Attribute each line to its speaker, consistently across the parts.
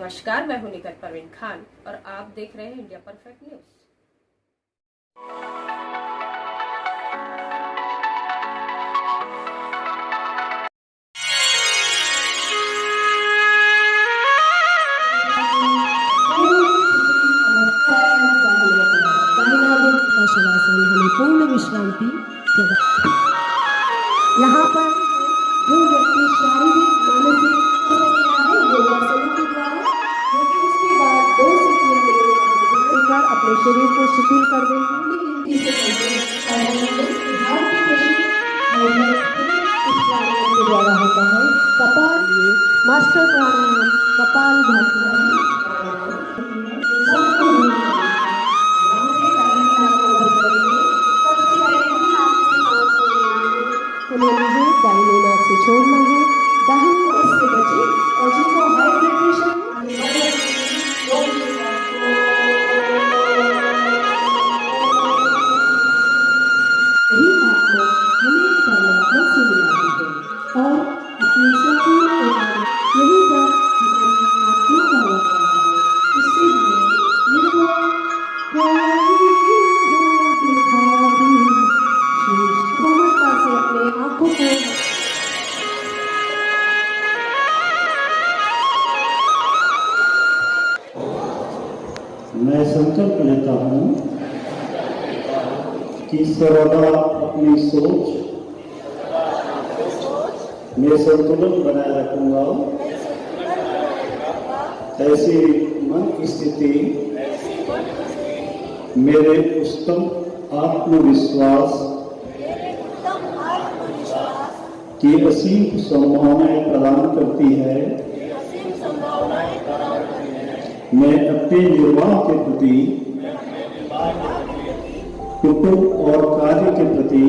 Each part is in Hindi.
Speaker 1: नमस्कार, मैं हूं निखत परवीन खान और आप देख रहे हैं इंडिया परफेक्ट न्यूज।
Speaker 2: शवासन हमें पूर्ण विश्रांति प्रदान। यहाँ पर जो व्यक्ति शारीरिक मानसिक योगासनों के द्वारा, लेकिन उसके बाद 2 से 3 मिनट अपने शरीर को शिथिल कर देंगे। के द्वारा होता है कपाल, मास्टर प्राणायाम कपाल भाती। दाहिने नाक से छोड़ना है, दाहिने ओर से बचे और जिनको हाई ब्लड प्रेशर यही आत्मा हमें परमात्मा से मिलाती है और अपनी संपूर्ण यही पर हमारी आत्मा का होता है। इससे हमें निर्भय से अपने आंखों को
Speaker 3: मैं संकल्प लेता हूँ कि सर्वदा अपनी सोच में संतुलन बनाए रखूंगा। ऐसी मन की स्थिति मेरे उत्तम आत्मविश्वास की असीम संभावनाएं प्रदान करती है। मैं अपने निर्वाह के प्रति, कुटुंब और कार्य के प्रति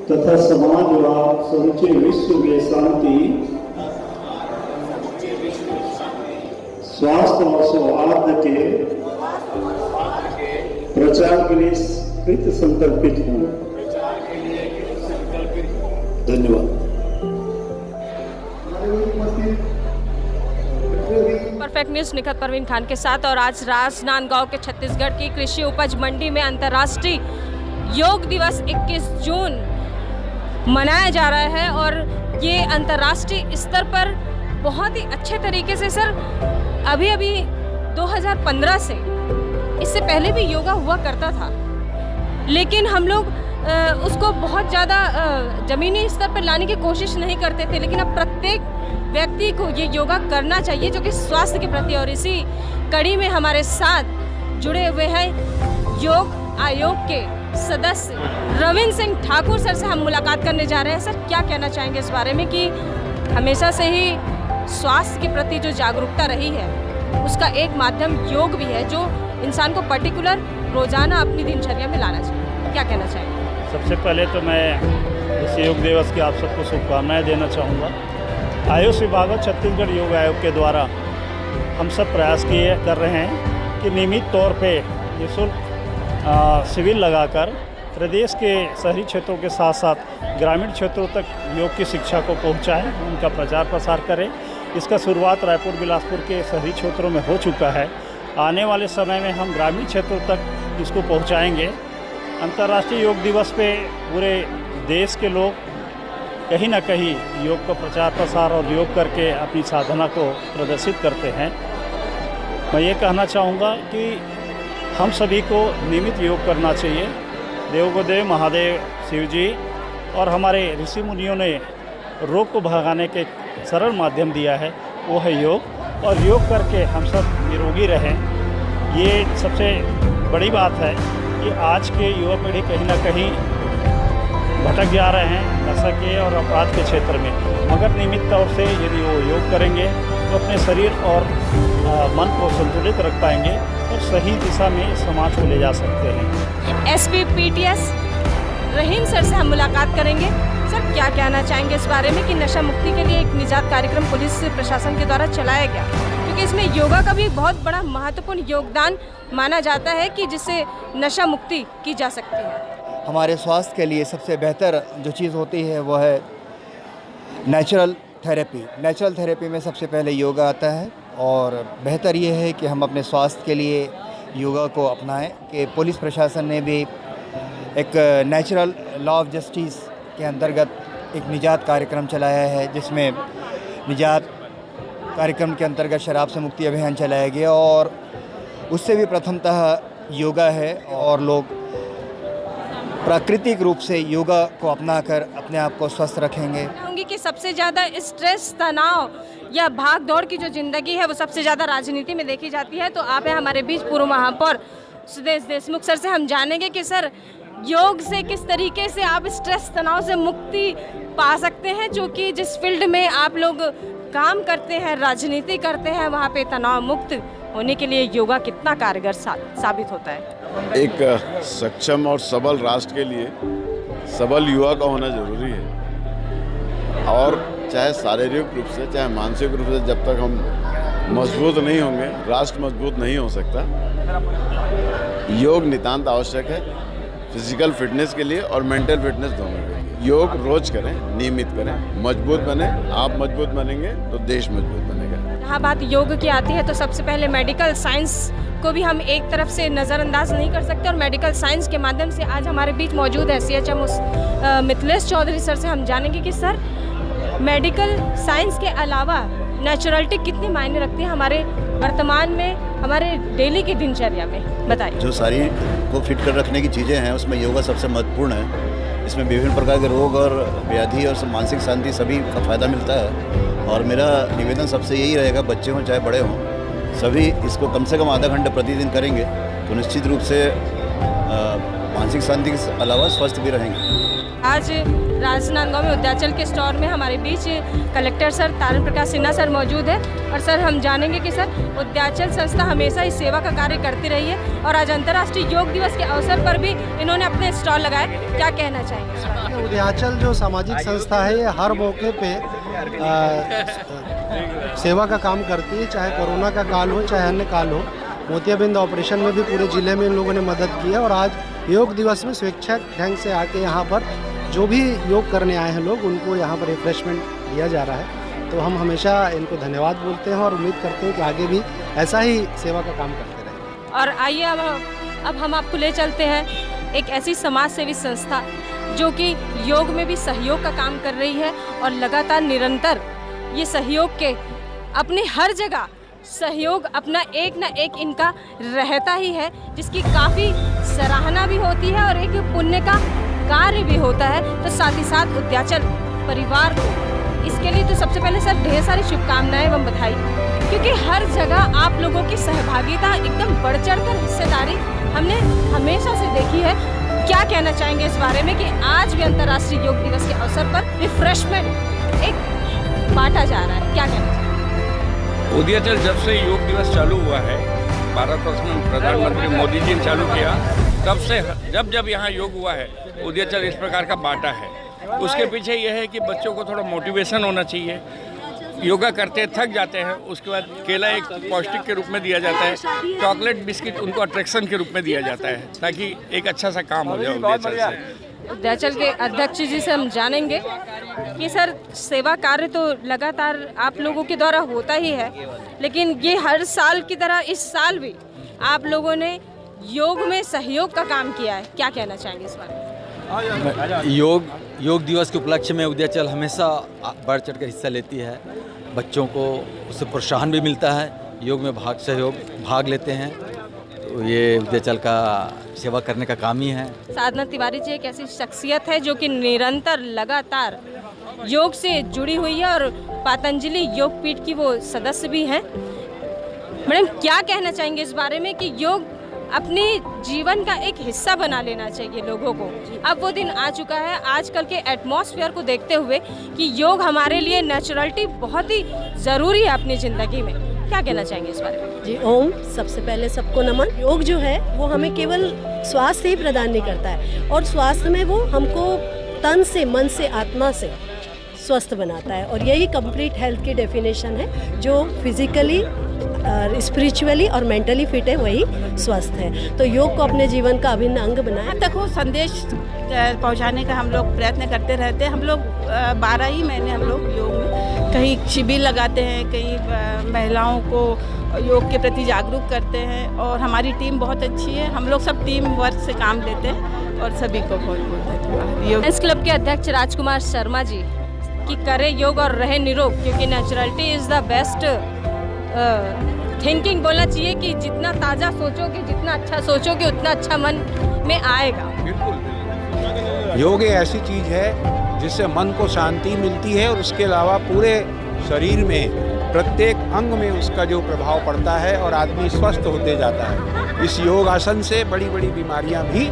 Speaker 3: तथा समाज व समूचे विश्व में शांति, स्वास्थ्य और सौहार्द के प्रचार के लिए कृत संकल्पित हूँ। धन्यवाद।
Speaker 1: परफेक्ट न्यूज निखत परवीन खान के साथ। और आज राजनांदगांव के छत्तीसगढ़ की कृषि उपज मंडी में अंतर्राष्ट्रीय योग दिवस 21 जून मनाया जा रहा है और ये अंतर्राष्ट्रीय स्तर पर बहुत ही अच्छे तरीके से सर अभी 2015 से, इससे पहले भी योगा हुआ करता था, लेकिन हम लोग उसको बहुत ज़्यादा ज़मीनी स्तर पर लाने की कोशिश नहीं करते थे। लेकिन अब प्रत्येक व्यक्ति को ये योगा करना चाहिए जो कि स्वास्थ्य के प्रति। और इसी कड़ी में हमारे साथ जुड़े हुए हैं योग आयोग के सदस्य रविंद्र सिंह ठाकुर सर से हम मुलाकात करने जा रहे हैं। सर, क्या कहना चाहेंगे इस बारे में कि हमेशा से ही स्वास्थ्य के प्रति जो जागरूकता रही है उसका एक माध्यम योग भी है जो इंसान को पर्टिकुलर रोजाना अपनी दिनचर्या में लाना चाहिए, क्या कहना चाहेंगे?
Speaker 4: सबसे पहले तो मैं इस योग दिवस की आप सबको शुभकामनाएं देना चाहूँगा। आयुष विभाग और छत्तीसगढ़ योग आयोग के द्वारा हम सब प्रयास कर रहे हैं कि नियमित तौर पे निःशुल्क शिविर लगाकर प्रदेश के शहरी क्षेत्रों के साथ साथ ग्रामीण क्षेत्रों तक योग की शिक्षा को पहुँचाएँ, उनका प्रचार प्रसार करें। इसका शुरुआत रायपुर बिलासपुर के शहरी क्षेत्रों में हो चुका है। आने वाले समय में हम ग्रामीण क्षेत्रों तक इसको पहुँचाएँगे। अंतर्राष्ट्रीय योग दिवस पे पूरे देश के लोग कहीं ना कहीं योग का प्रचार प्रसार और योग करके अपनी साधना को प्रदर्शित करते हैं। मैं ये कहना चाहूँगा कि हम सभी को नियमित योग करना चाहिए। देवोदेव महादेव शिव जी और हमारे ऋषि मुनियों ने रोग को भगाने के सरल माध्यम दिया है, वो है योग। और योग करके हम सब निरोगी रहें, ये सबसे बड़ी बात है कि आज के युवा पीढ़ी कहीं ना कहीं भटक जा रहे हैं नशा के और अपराध के क्षेत्र में। मगर नियमित तौर से यदि वो योग करेंगे तो अपने शरीर और मन को संतुलित रख पाएंगे और सही दिशा में समाज को ले जा सकते हैं।
Speaker 1: एसपी पीटीएस रहीम सर से हम मुलाकात करेंगे। सर, क्या कहना चाहेंगे इस बारे में कि नशा मुक्ति के लिए एक निजात कार्यक्रम पुलिस प्रशासन के द्वारा चलाया गया, क्योंकि इसमें योगा का भी बहुत बड़ा महत्वपूर्ण योगदान माना जाता है कि जिससे नशा मुक्ति की जा सकती है।
Speaker 5: हमारे स्वास्थ्य के लिए सबसे बेहतर जो चीज़ होती है वो है नेचुरल थेरेपी, नेचुरल थेरेपी में सबसे पहले योगा आता है और बेहतर ये है कि हम अपने स्वास्थ्य के लिए योगा को अपनाएं। कि पुलिस प्रशासन ने भी एक नेचुरल लॉ ऑफ जस्टिस के अंतर्गत एक निजात कार्यक्रम चलाया है, जिसमें निजात कार्यक्रम के अंतर्गत शराब से मुक्ति अभियान चलाया गया और उससे भी प्रथमतः योगा है और लोग प्राकृतिक रूप से योगा को अपनाकर अपने आप को स्वस्थ रखेंगे।
Speaker 1: कहूँगी कि सबसे ज़्यादा स्ट्रेस, तनाव या भाग दौड़ की जो ज़िंदगी है वो सबसे ज़्यादा राजनीति में देखी जाती है। तो आप हैं हमारे बीच पूर्व महापौर सुदेश देशमुख। सर से हम जानेंगे कि सर योग से किस तरीके से आप स्ट्रेस, तनाव से मुक्ति पा सकते हैं, जो कि जिस फील्ड में आप लोग काम करते हैं, राजनीति करते हैं, वहाँ पे तनाव मुक्त होने के लिए योगा कितना कारगर साबित होता है।
Speaker 6: एक सक्षम और सबल राष्ट्र के लिए सबल युवा का होना जरूरी है और चाहे शारीरिक रूप से चाहे मानसिक रूप से जब तक हम मजबूत नहीं होंगे राष्ट्र मजबूत नहीं हो सकता। योग नितांत आवश्यक है फिजिकल फिटनेस के लिए और मेंटल फिटनेस दोनों के लिए। योग रोज करें, नियमित करें, मजबूत बने। आप मजबूत बनेंगे तो देश मजबूत बनेगा। यहाँ
Speaker 1: बात योग की आती है तो सबसे पहले मेडिकल साइंस को भी हम एक तरफ से नज़रअंदाज नहीं कर सकते और मेडिकल साइंस के माध्यम से आज हमारे बीच मौजूद है CHM मिथिलेश चौधरी सर से हम जानेंगे कि सर मेडिकल साइंस के अलावा नेचुरलिटी कितनी मायने रखती है हमारे वर्तमान में, हमारे डेली की दिनचर्या में, बताइए।
Speaker 7: जो शरीर को फिट कर रखने की चीज़ें हैं उसमें योगा सबसे महत्वपूर्ण है। इसमें विभिन्न प्रकार के रोग और व्याधि और मानसिक शांति सभी का फ़ायदा मिलता है और मेरा निवेदन सबसे यही रहेगा, बच्चे हों चाहे बड़े हों, सभी इसको कम से कम आधा घंटा प्रतिदिन करेंगे तो निश्चित रूप से मानसिक शांति के अलावा स्वस्थ भी रहेंगे।
Speaker 1: आज राजनांदगांव में उद्याचल के स्टोर में हमारे बीच कलेक्टर सर तारण प्रकाश सिन्हा सर मौजूद है और सर हम जानेंगे कि सर उद्याचल संस्था हमेशा इस सेवा का कार्य करती रही है और आज अंतर्राष्ट्रीय योग दिवस के अवसर पर भी इन्होंने अपने स्टॉल लगाए, क्या कहना चाहेंगे?
Speaker 8: उद्याचल जो सामाजिक संस्था है ये हर मौके पे सेवा का काम करती है, चाहे कोरोना का काल हो चाहे अन्य काल हो। मोतियाबिंद ऑपरेशन में भी पूरे जिले में इन लोगों ने मदद की है और आज योग दिवस में स्वेच्छा ढंग से आके यहाँ पर जो भी योग करने आए हैं लोग उनको यहाँ पर रिफ्रेशमेंट दिया जा रहा है। तो हम हमेशा इनको धन्यवाद बोलते हैं और उम्मीद करते हैं कि आगे भी ऐसा ही सेवा का काम करते रहें।
Speaker 1: और आइए अब हम आपको ले चलते हैं एक ऐसी समाज सेवी संस्था जो कि योग में भी सहयोग का काम कर रही है और लगातार निरंतर ये सहयोग के अपनी हर जगह सहयोग अपना एक ना एक इनका रहता ही है, जिसकी काफ़ी सराहना भी होती है और एक पुण्य का कार्य भी होता है। तो साथ ही साथ उद्याचल परिवार को इसके लिए तो सबसे पहले सर ढेर सारी शुभकामनाएं एवं बधाई, क्योंकि हर जगह आप लोगों की सहभागिता एकदम बढ़ चढ़कर हिस्सेदारी हमने हमेशा से देखी है। क्या कहना चाहेंगे इस बारे में कि आज भी अंतर्राष्ट्रीय योग दिवस के अवसर पर रिफ्रेशमेंट एक बांटा जा रहा है, क्या कहना चाहेंगे?
Speaker 9: उद्याचल जब से योग दिवस चालू हुआ है, भारतवर्ष में प्रधानमंत्री मोदी जी ने चालू किया, तब से जब यहाँ योग हुआ है उद्याचल इस प्रकार का बांटा है। उसके पीछे यह है कि बच्चों को थोड़ा मोटिवेशन होना चाहिए। योगा करते थक जाते हैं, उसके बाद केला एक पौष्टिक के रूप में दिया जाता है, चॉकलेट बिस्किट उनको अट्रैक्शन के रूप में दिया जाता है ताकि एक अच्छा सा काम हो जाए उद्याचल से।
Speaker 1: उद्याचल के अध्यक्ष जी से हम जानेंगे कि सर सेवा कार्य तो लगातार आप लोगों के द्वारा होता ही है, लेकिन ये हर साल की तरह इस साल भी आप लोगों ने योग में सहयोग का काम किया है, क्या कहना चाहेंगे इस बारे में?
Speaker 10: योग दिवस के उपलक्ष्य में उद्याचल हमेशा बढ़ चढ़ कर हिस्सा लेती है। बच्चों को उससे प्रोत्साहन भी मिलता है, योग में भाग लेते हैं, तो ये उद्याचल का सेवा करने का काम ही है।
Speaker 1: साधना तिवारी जी एक ऐसी शख्सियत है जो कि निरंतर लगातार योग से जुड़ी हुई है और पतंजलि योग पीठ की वो सदस्य भी हैं। मैडम क्या कहना चाहेंगे इस बारे में कि योग अपने जीवन का एक हिस्सा बना लेना चाहिए लोगों को? अब वो दिन आ चुका है आजकल के एटमॉस्फेयर को देखते हुए कि योग हमारे लिए नेचुरलिटी बहुत ही ज़रूरी है अपनी ज़िंदगी में, क्या कहना चाहेंगे इस बारे में?
Speaker 2: जी ओम, सबसे पहले सबको नमन। योग जो है वो हमें केवल स्वास्थ्य ही प्रदान नहीं करता है और स्वास्थ्य में वो हमको तन से, मन से, आत्मा से स्वस्थ बनाता है और यही कंप्लीट हेल्थ की डेफिनेशन है, जो फिजिकली, स्पिरिचुअली और मेंटली फिट है वही स्वस्थ है। तो योग को अपने जीवन का अभिन्न अंग बनाएं।
Speaker 11: तक वो संदेश पहुंचाने का हम लोग प्रयत्न करते रहते हैं। हम लोग 12 ही महीने हम लोग योग में कहीं शिविर लगाते हैं, कहीं महिलाओं को योग के प्रति जागरूक करते हैं और हमारी टीम बहुत अच्छी है। हम लोग सब टीम वर्क से काम लेते हैं और सभी को बहुत बहुत धन्यवाद।
Speaker 1: इस क्लब के अध्यक्ष राजकुमार शर्मा जी कि करें योग और रहे निरोग, क्योंकि naturality is the best thinking. बोलना चाहिए कि जितना ताज़ा सोचोगे, जितना अच्छा सोचोगे, उतना अच्छा मन में आएगा।
Speaker 12: बिल्कुल, योग एक ऐसी चीज़ है जिससे मन को शांति मिलती है और उसके अलावा पूरे शरीर में प्रत्येक अंग में उसका जो प्रभाव पड़ता है और आदमी स्वस्थ होते जाता है। इस योग आसन से बड़ी बड़ी बीमारियां भी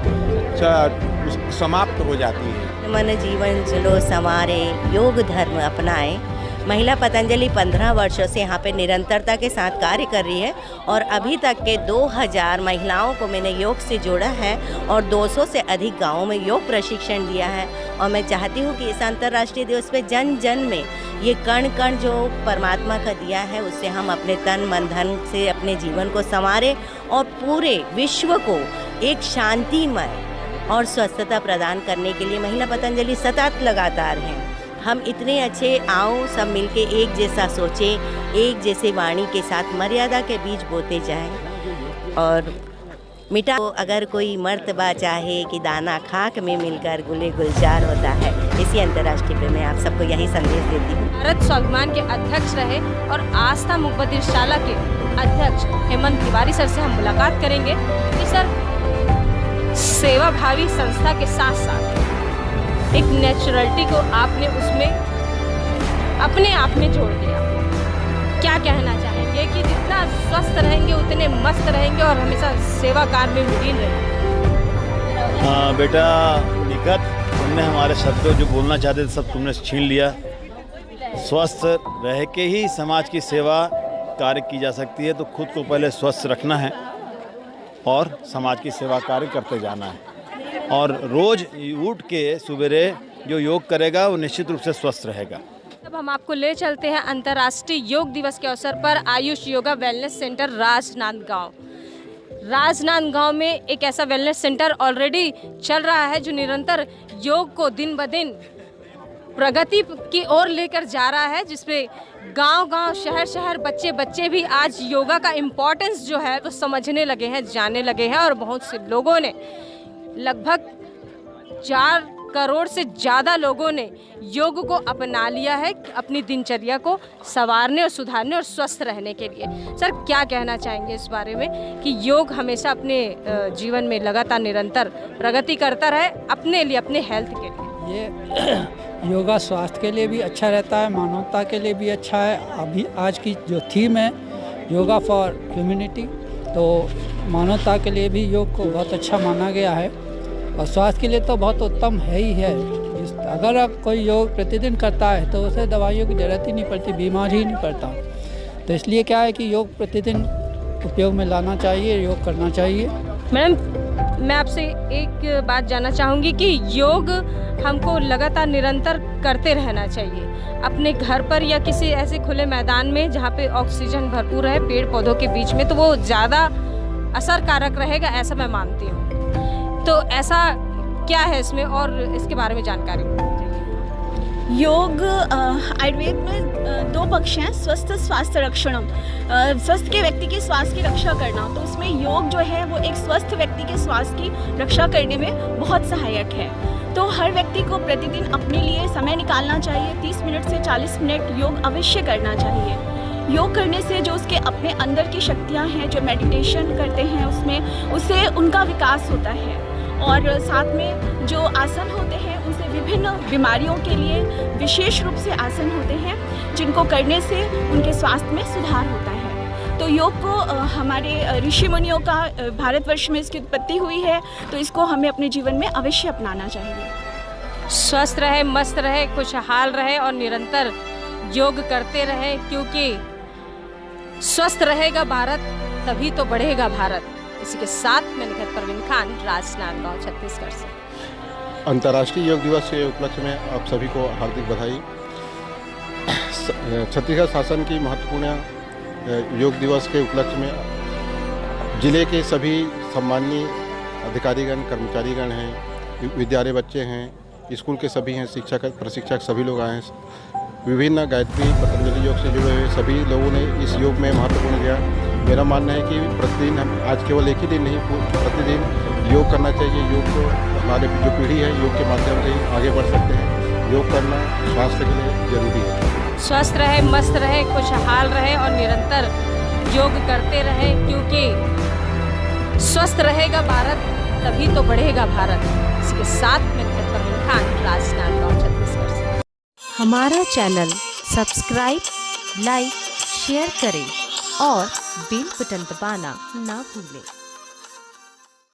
Speaker 12: समाप्त हो जाती हैं।
Speaker 13: मन जीवन चलो संवारे, योग धर्म अपनाएं। महिला पतंजलि 15 वर्षों से यहाँ पे निरंतरता के साथ कार्य कर रही है और अभी तक के 2000 महिलाओं को मैंने योग से जोड़ा है और 200 से अधिक गाँवों में योग प्रशिक्षण दिया है। और मैं चाहती हूँ कि इस अंतर्राष्ट्रीय दिवस पे जन जन में ये कण कण जो परमात्मा का दिया है उससे हम अपने तन मन धन से अपने जीवन को संवारें और पूरे विश्व को एक शांतिमय और स्वस्थता प्रदान करने के लिए महिला पतंजलि सतत लगातार हैं। हम इतने अच्छे आओ सब मिलके एक जैसा सोचें, एक जैसे वाणी के साथ मर्यादा के बीज बोते जाएं और मिटा। अगर कोई मर्तबा चाहे कि दाना खाक में मिलकर गुले गुलजार होता है। इसी अंतर्राष्ट्रीय पे मैं आप सबको यही संदेश देती हूँ।
Speaker 1: भारत स्वाभिमान के अध्यक्ष रहे और आस्था मुखबधिरशाला के अध्यक्ष हेमंत तिवारी सर से हम मुलाकात करेंगे कि सर सेवा भावी संस्था के साथ साथ एक नेचुरलिटी को आपने उसमें अपने आप में जोड़ दिया। क्या कहना चाहेंगे कि जितना स्वस्थ रहेंगे उतने मस्त रहेंगे और हमेशा सेवा कार्य में विलीन रहेंगे?
Speaker 14: हाँ बेटा निखत, तुमने हमारे शब्दों जो बोलना चाहते थे सब तुमने छीन लिया। स्वस्थ रह के ही समाज की सेवा कार्य की जा सकती है, तो खुद को पहले स्वस्थ रखना है और समाज की सेवा कार्य करते जाना है। और रोज़ उठ के सवेरे जो योग करेगा वो निश्चित रूप से स्वस्थ रहेगा।
Speaker 1: अब हम आपको ले चलते हैं अंतर्राष्ट्रीय योग दिवस के अवसर पर आयुष योगा वेलनेस सेंटर राजनांदगांव। राजनांदगांव में एक ऐसा वेलनेस सेंटर ऑलरेडी चल रहा है जो निरंतर योग को दिन ब दिन प्रगति की ओर लेकर जा रहा है, जिसपे गांव-गांव, शहर-शहर, बच्चे भी आज योगा का इम्पोर्टेंस जो है वो समझने लगे हैं, जानने लगे हैं। और बहुत से लोगों ने, लगभग 4 करोड़ से ज़्यादा लोगों ने योग को अपना लिया है अपनी दिनचर्या को संवारने और सुधारने और स्वस्थ रहने के लिए। सर क्या कहना चाहेंगे इस बारे में कि योग हमेशा अपने जीवन में लगातार निरंतर प्रगति करता रहे अपने लिए, अपने हेल्थ के लिए?
Speaker 15: ये योगा स्वास्थ्य के लिए भी अच्छा रहता है, मानवता के लिए भी अच्छा है। अभी आज की जो थीम है योगा फॉर ह्यूमैनिटी, तो मानवता के लिए भी योग को बहुत अच्छा माना गया है और स्वास्थ्य के लिए तो बहुत उत्तम है ही है। अगर आप कोई योग प्रतिदिन करता है तो उसे दवाइयों की ज़रूरत ही नहीं पड़ती, बीमार ही नहीं पड़ता। तो इसलिए क्या है कि योग प्रतिदिन उपयोग में लाना चाहिए, योग करना चाहिए।
Speaker 1: मैडम मैं आपसे एक बात जानना चाहूँगी कि योग हमको लगातार निरंतर करते रहना चाहिए अपने घर पर या किसी ऐसे खुले मैदान में जहाँ पे ऑक्सीजन भरपूर है, पेड़ पौधों के बीच में, तो वो ज़्यादा असरकारक रहेगा ऐसा मैं मानती हूँ। तो ऐसा क्या है इसमें और इसके बारे में जानकारी?
Speaker 16: योग आयुर्वेद में 2 पक्ष हैं, स्वस्थ स्वास्थ्य रक्षणम, स्वस्थ के व्यक्ति के स्वास्थ्य की रक्षा करना। तो उसमें योग जो है वो एक स्वस्थ व्यक्ति के स्वास्थ्य की रक्षा करने में बहुत सहायक है। तो हर व्यक्ति को प्रतिदिन अपने लिए समय निकालना चाहिए, 30 मिनट से 40 मिनट योग अवश्य करना चाहिए। योग करने से जो उसके अपने अंदर की शक्तियाँ हैं, जो मेडिटेशन करते हैं उसमें, उससे उनका विकास होता है। और साथ में जो आसन होते हैं उनसे विभिन्न बीमारियों के लिए विशेष रूप से आसन होते हैं जिनको करने से उनके स्वास्थ्य में सुधार होता है। तो योग को हमारे ऋषि मुनियों का भारतवर्ष में इसकी उत्पत्ति हुई है, तो इसको हमें अपने जीवन में अवश्य अपनाना चाहिए।
Speaker 1: स्वस्थ रहे, मस्त रहे, खुशहाल रहे और निरंतर योग करते रहे, क्योंकि स्वस्थ रहेगा भारत तभी तो बढ़ेगा भारत। इसी के साथ मैं निखत परवीन खान, राजनांदगांव, छत्तीसगढ़ से।
Speaker 17: अंतर्राष्ट्रीय योग दिवस के उपलक्ष्य में आप सभी को हार्दिक बधाई। छत्तीसगढ़ शासन की महत्वपूर्ण योग दिवस के उपलक्ष्य में जिले के सभी सम्माननीय अधिकारीगण, कर्मचारीगण हैं, विद्यालय बच्चे हैं, स्कूल के सभी हैं, शिक्षक, प्रशिक्षक सभी लोग आए हैं। विभिन्न गायत्री पतंजलि योग से जुड़े हुए सभी लोगों ने इस योग में महत्वपूर्ण दिया। मेरा मानना है कि प्रतिदिन हम, आज केवल एक ही दिन नहीं, प्रतिदिन योग करना चाहिए। योग को हमारे जो पीढ़ी है योग के माध्यम से ही आगे बढ़ सकते हैं। योग करना स्वास्थ्य के लिए जरूरी है।
Speaker 1: स्वस्थ रहे, मस्त रहे, खुशहाल रहे और निरंतर योग करते रहे, क्योंकि स्वस्थ रहेगा भारत तभी तो बढ़ेगा भारत। इसके साथ में परवीन खान, राजनांदगांव, छत्तीसगढ़ से।
Speaker 18: हमारा चैनल सब्सक्राइब, लाइक, शेयर करें और बेल बटन दबाना ना भूलें।